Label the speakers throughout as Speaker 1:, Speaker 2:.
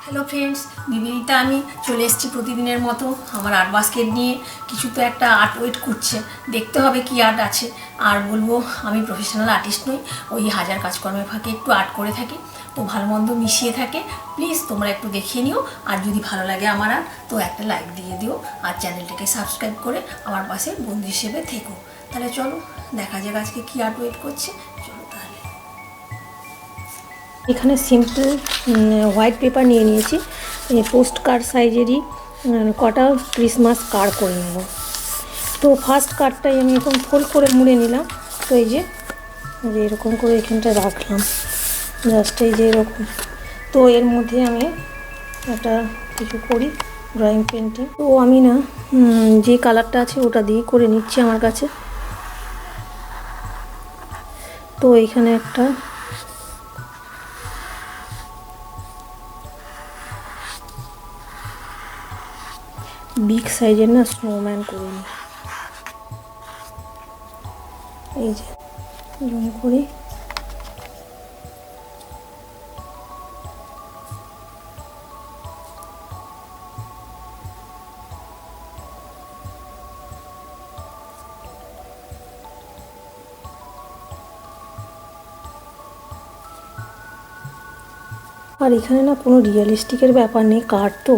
Speaker 1: Hello friends, Nivedita আমি চলে এসেছি প্রতিদিনের মতো আমার আর্ট বাস্কেট নিয়ে। কিছু তো একটা আর্ট ওয়েট করছে, দেখতে হবে কি আর্ট আছে। আর বলবো, আমি প্রফেশনাল আর্টিস্ট নই, ওই হাজার কাজকর্মের ফাঁকে একটু আর্ট করে থাকি, তো ভালো মন্দ মিশিয়ে থাকে। প্লিজ তোমরা একটু দেখিয়ে নিও, আর যদি ভালো লাগে আমার আর্ট তো একটা লাইক দিয়ে দিও, আর চ্যানেলটাকে সাবস্ক্রাইব করে আমার পাশে বন্ধু হিসেবে থেকো। তাহলে চলো দেখা যাক আজকে কি আর্ট ওয়েট করছে। চলো তাহলে। এখানে সিম্পল হোয়াইট পেপার নিয়ে নিয়েছি, পোস্ট কার্ড সাইজেরই কটা ক্রিসমাস কার্ড করে নেব। তো ফার্স্ট কার্ডটাই আমি এখন ফোল্ড করে মুড়ে নিলাম। তো এই যে এরকম করে এখানটা রাখলাম, জাস্ট এই যে এরকম। তো এর মধ্যে আমি একটা কিছু করি, ড্রয়িং পেন্টিং। তো আমি না যে কালারটা আছে ওটা দিয়ে করে নিচ্ছি আমার কাছে। তো এখানে একটা বিগ সাইজের না স্নোম্যান করে নিই, এই যে রং করি। আর এখানে না কোনো রিয়েলিস্টিকের ব্যাপার নেই, কার্ড তো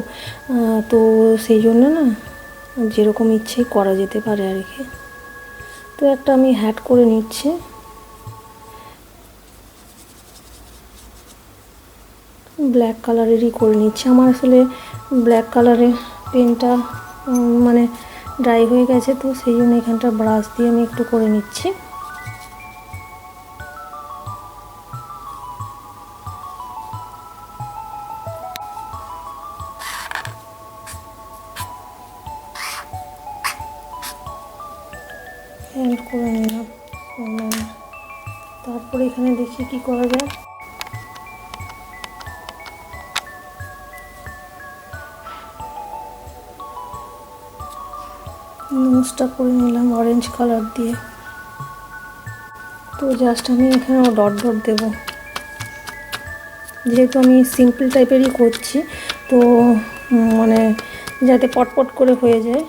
Speaker 1: তো সেই জন্য না যেরকম ইচ্ছে করা যেতে পারে আর কি। তো একটা আমি হ্যাট করে নিচ্ছি, ব্ল্যাক কালারেরই করে নিচ্ছি। আমার আসলে ব্ল্যাক কালারের পেনটা মানে ড্রাই হয়ে গেছে, তো সেই জন্য এখানটা ব্রাশ দিয়ে আমি একটু করে নিচ্ছি। হ্যান্ড করে নিলাম। তারপরে এখানে দেখি কি করা যায়। নোজটা করে নিলাম অরেঞ্জ কালার দিয়ে। তো জাস্ট আমি এখানে ডট ডট দেবো, যেহেতু আমি সিম্পল টাইপেরই করছি, তো মানে যাতে পটপট করে হয়ে যায়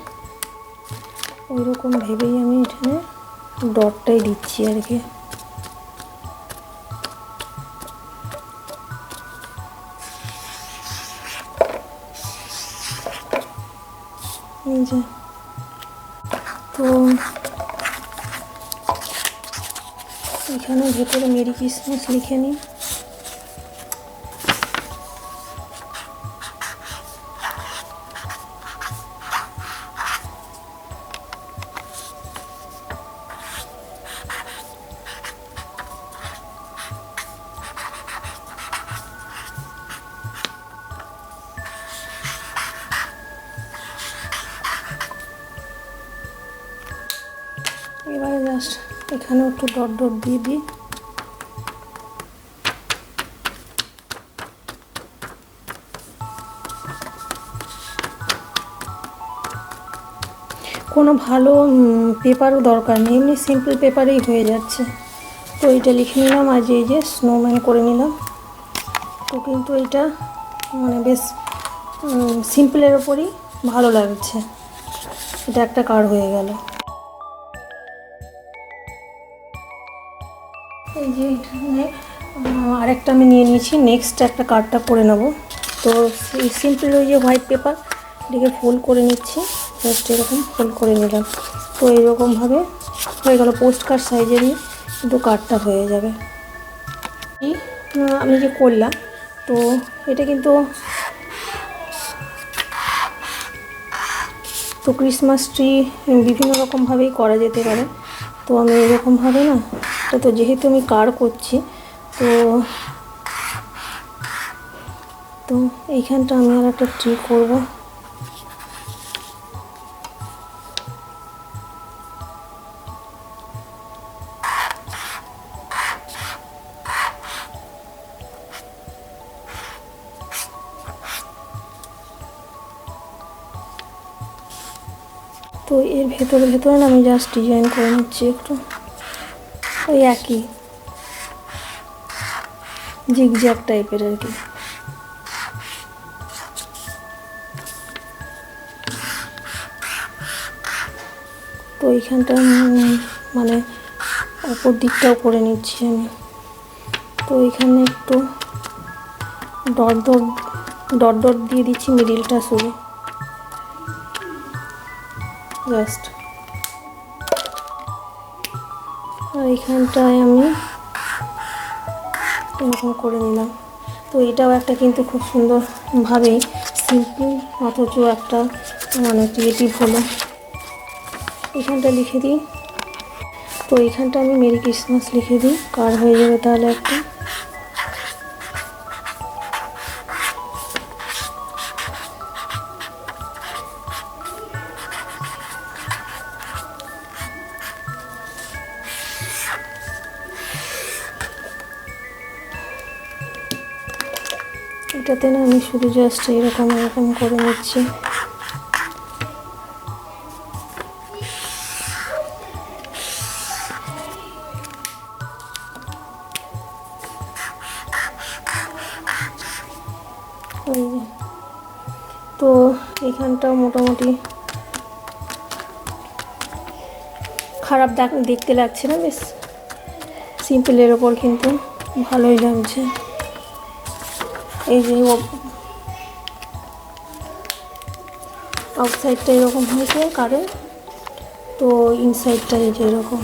Speaker 1: ওই রকম ভেবেই আমি এখানে ডটটাই দিচ্ছি আর কি। এই যে, তো এখানে ভেতরে মেরি ক্রিসমাস লিখে নিই। এবারে জাস্ট এখানে একটু ডট ডট দিয়ে দিই। কোনো ভালো পেপারও দরকার নেই, এমনি সিম্পল পেপারেই হয়ে যাচ্ছে। তো এইটা লিখে নিলাম, আজ এই যে স্নোম্যান করে নিলাম। তো কিন্তু এইটা মানে বেশ সিম্পলের ওপরই ভালো লাগছে, এটা একটা কার্ড হয়ে গেল। এই যে এখানে আরেকটা আমি নিয়ে নিয়েছি, নেক্সট একটা কার্ডটা করে নেব। তো এই সিম্পল ওই যে হোয়াইট পেপার এটাকে ফোল্ড করে নিচ্ছি, জাস্ট এরকম ফোল্ড করে নিলাম। তো এইরকমভাবে হয়ে গেল, পোস্ট কার্ড সাইজেরই কিন্তু কার্ডটা হয়ে যাবে। আমি যে করলাম, তো এটা কিন্তু তো ক্রিসমাস ট্রি বিভিন্ন রকমভাবেই করা যেতে পারে। তো আমি এরকমভাবে না, তো যেহেতু আমি কার্ড করছি, তো তো এইখানটা আমি আর একটা ট্রি করব। তো এর ভেতরে ভেতরে আমি জাস্ট ডিজাইন করে নিচ্ছি একটু। ওই একই জিগজ্যাগ টাইপের আর কি। তো এইখানটা মানে উপর দিকটাও করে নিচ্ছি আমি। তো এখানে একটু ডট ডট ডট ডট দিয়ে দিচ্ছি মিডিলটা শুরু জাস্ট। আর এইখানটায় আমি এরকম করে নিলাম। তো এটাও একটা কিন্তু খুব সুন্দরভাবেই সিম্পল অথচ একটা মানে ক্রিয়েটিভ হলো। এখানটা লিখে দিই। তো এইখানটা আমি মেরি ক্রিসমাস লিখে দিই, কার হয়ে যাবে তাহলে একটা। এটাতে না আমি শুধু জাস্ট এরকম এরকম করে নিচ্ছি। তো এখানটাও মোটামুটি খারাপ দেখতে লাগছে না, বেশ সিম্পলের ওপর কিন্তু ভালোই লাগছে। এই যে আউটসাইডটা এরকম হয়েছে কারের, তো ইনসাইডটা এই যে এরকম।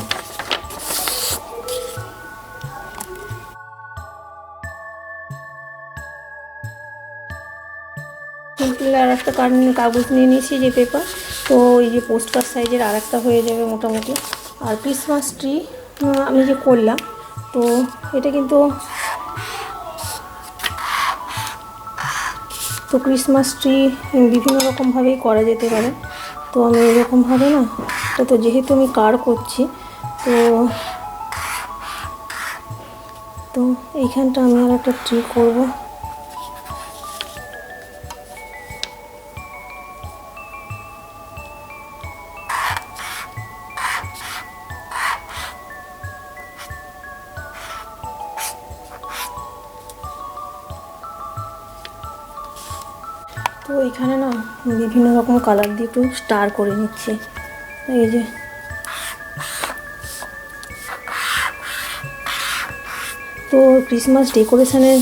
Speaker 1: সিম্পল আর একটা কাগজ নিয়ে নিয়েছি যে পেপার, তো এই যে পোস্টার সাইজের আর একটা হয়ে যাবে মোটামুটি। আর ক্রিসমাস ট্রি আমি যে করলাম, তো এটা কিন্তু তো ক্রিসমাস ট্রি বিভিন্ন রকমভাবেই করা যেতে পারে। তো আমি এরকমভাবে না, তো যেহেতু আমি কার করছি, তো তো এইখানটা আমি আর একটা ট্রি করবো। তো এখানে না বিভিন্ন রকম কালার দিয়ে একটু স্টার করে নিচ্ছে। এই যে তো ক্রিসমাস ডেকোরেশনের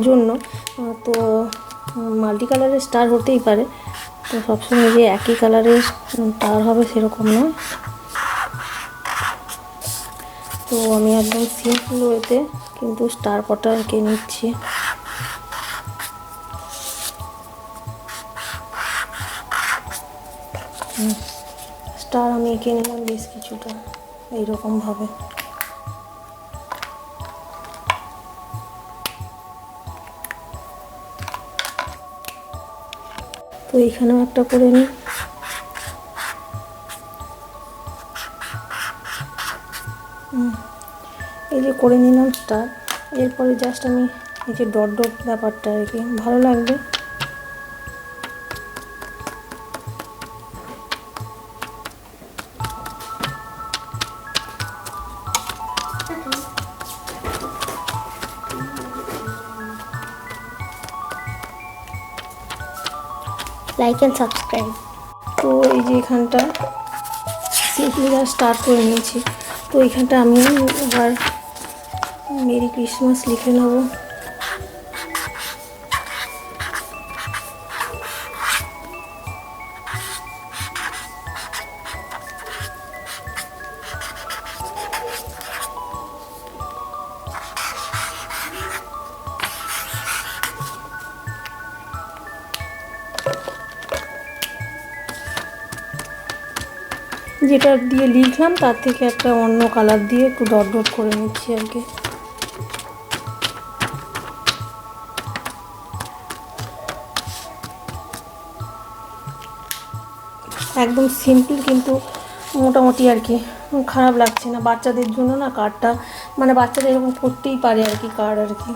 Speaker 1: জন্য তো মাল্টি কালারের স্টার হতেই পারে, তো সবসময় যে একই কালারের স্টার হবে সেরকম না। তো আমি একদম সিম্পল ওয়েতে কিন্তু স্টার কটা এঁকে নিচ্ছি। স্টার আমি এঁকে নিলাম বেশ কিছুটা এইরকমভাবে। তো এইখানেও একটা করে নিই। এই যে করে নিলাম স্টার। এরপরে জাস্ট আমি এই যে ডট ডট ব্যাপারটা আর কি ভালো লাগবে।
Speaker 2: Like and subscribe.
Speaker 1: তো এই যে এখানটা সিম্পলি স্টার্ট করে নিয়েছি। তো এইখানটা আমি এবার মেরি ক্রিসমাস লিখে নেব। যেটা দিয়ে লিখলাম তার থেকে একটা অন্য কালার দিয়ে একটু ডট ডট করে নিচ্ছি আর কি। একদম সিম্পল কিন্তু মোটামুটি আর কি খারাপ লাগছে না। বাচ্চাদের জন্য না কার্ডটা মানে বাচ্চারা এরকম করতেই পারে আর কি কার্ড আর কি।